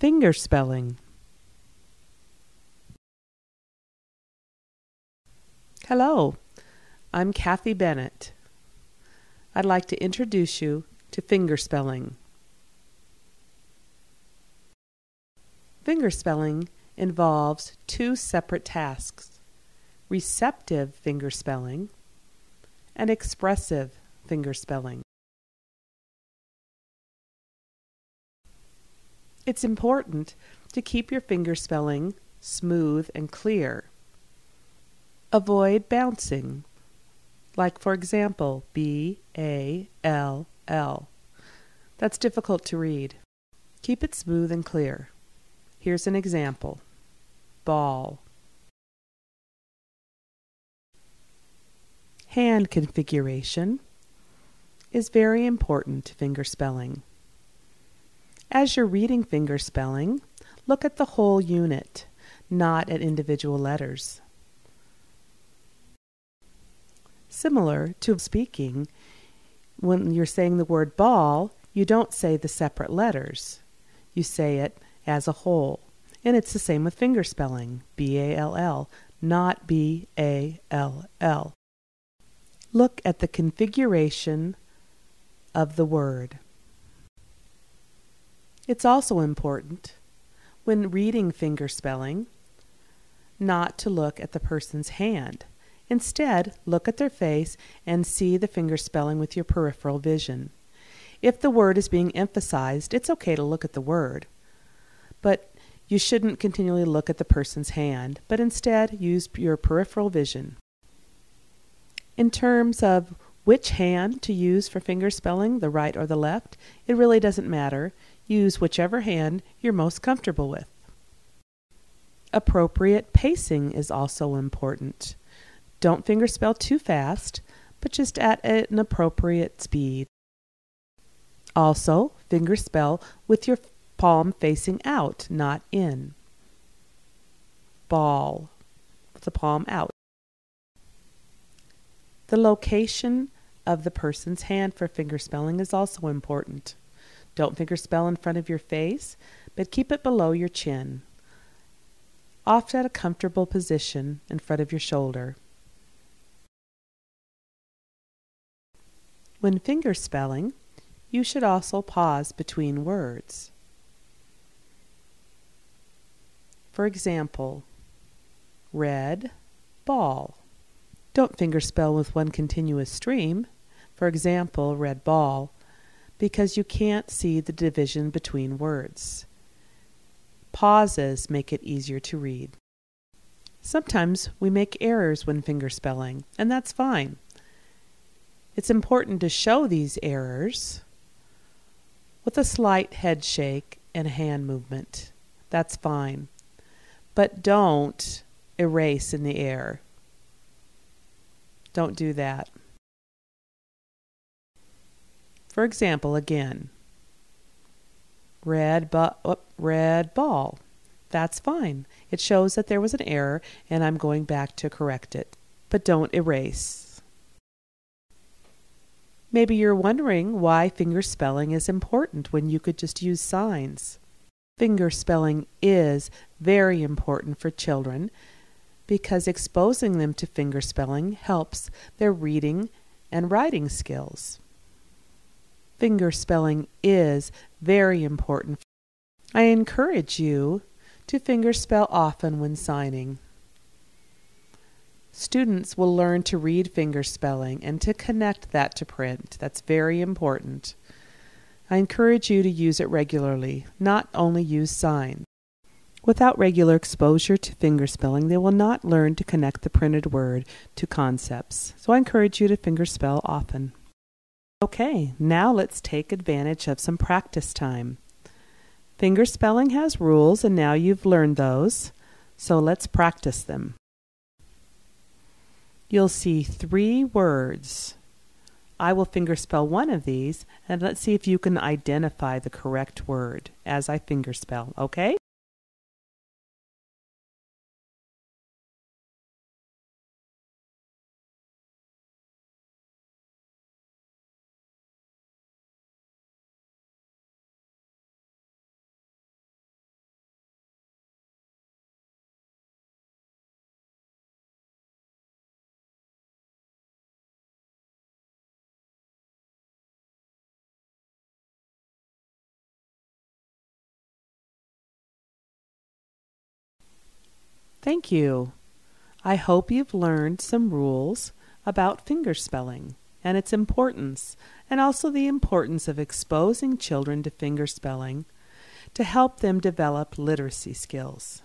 Fingerspelling. Hello, I'm Kathy Bennett. I'd like to introduce you to fingerspelling. Fingerspelling involves two separate tasks: receptive fingerspelling and expressive fingerspelling. It's important to keep your fingerspelling smooth and clear. Avoid bouncing, like for example, B-A-L-L. That's difficult to read. Keep it smooth and clear. Here's an example. Ball. Hand configuration is very important to fingerspelling. As you're reading fingerspelling, look at the whole unit, not at individual letters. Similar to speaking, when you're saying the word ball, you don't say the separate letters. You say it as a whole. And it's the same with fingerspelling, B-A-L-L, not B-A-L-L. Look at the configuration of the word. It's also important, when reading fingerspelling, not to look at the person's hand. Instead, look at their face and see the fingerspelling with your peripheral vision. If the word is being emphasized, it's okay to look at the word, but you shouldn't continually look at the person's hand, but instead use your peripheral vision. In terms of which hand to use for fingerspelling, the right or the left, it really doesn't matter. Use whichever hand you're most comfortable with. Appropriate pacing is also important. Don't fingerspell too fast, but just at an appropriate speed. Also, fingerspell with your palm facing out, not in. Ball, with the palm out. The location of the person's hand for fingerspelling is also important. Don't fingerspell in front of your face, but keep it below your chin, off at a comfortable position in front of your shoulder. When fingerspelling, you should also pause between words. For example, red ball. Don't fingerspell with one continuous stream, for example, red ball, because you can't see the division between words. Pauses make it easier to read. Sometimes we make errors when fingerspelling, and that's fine. It's important to show these errors with a slight head shake and hand movement. That's fine. But don't erase in the air. Don't do that. For example, again, red ball. That's fine. It shows that there was an error and I'm going back to correct it. But don't erase. Maybe you're wondering why fingerspelling is important when you could just use signs. Fingerspelling is very important for children because exposing them to fingerspelling helps their reading and writing skills. Fingerspelling is very important. I encourage you to fingerspell often when signing. Students will learn to read fingerspelling and to connect that to print. That's very important. I encourage you to use it regularly, not only use signs. Without regular exposure to fingerspelling, they will not learn to connect the printed word to concepts. So I encourage you to fingerspell often. Okay, now let's take advantage of some practice time. Fingerspelling has rules, and now you've learned those, so let's practice them. You'll see 3 words. I will fingerspell one of these, and let's see if you can identify the correct word as I fingerspell, okay? Thank you. I hope you've learned some rules about fingerspelling and its importance, and also the importance of exposing children to fingerspelling to help them develop literacy skills.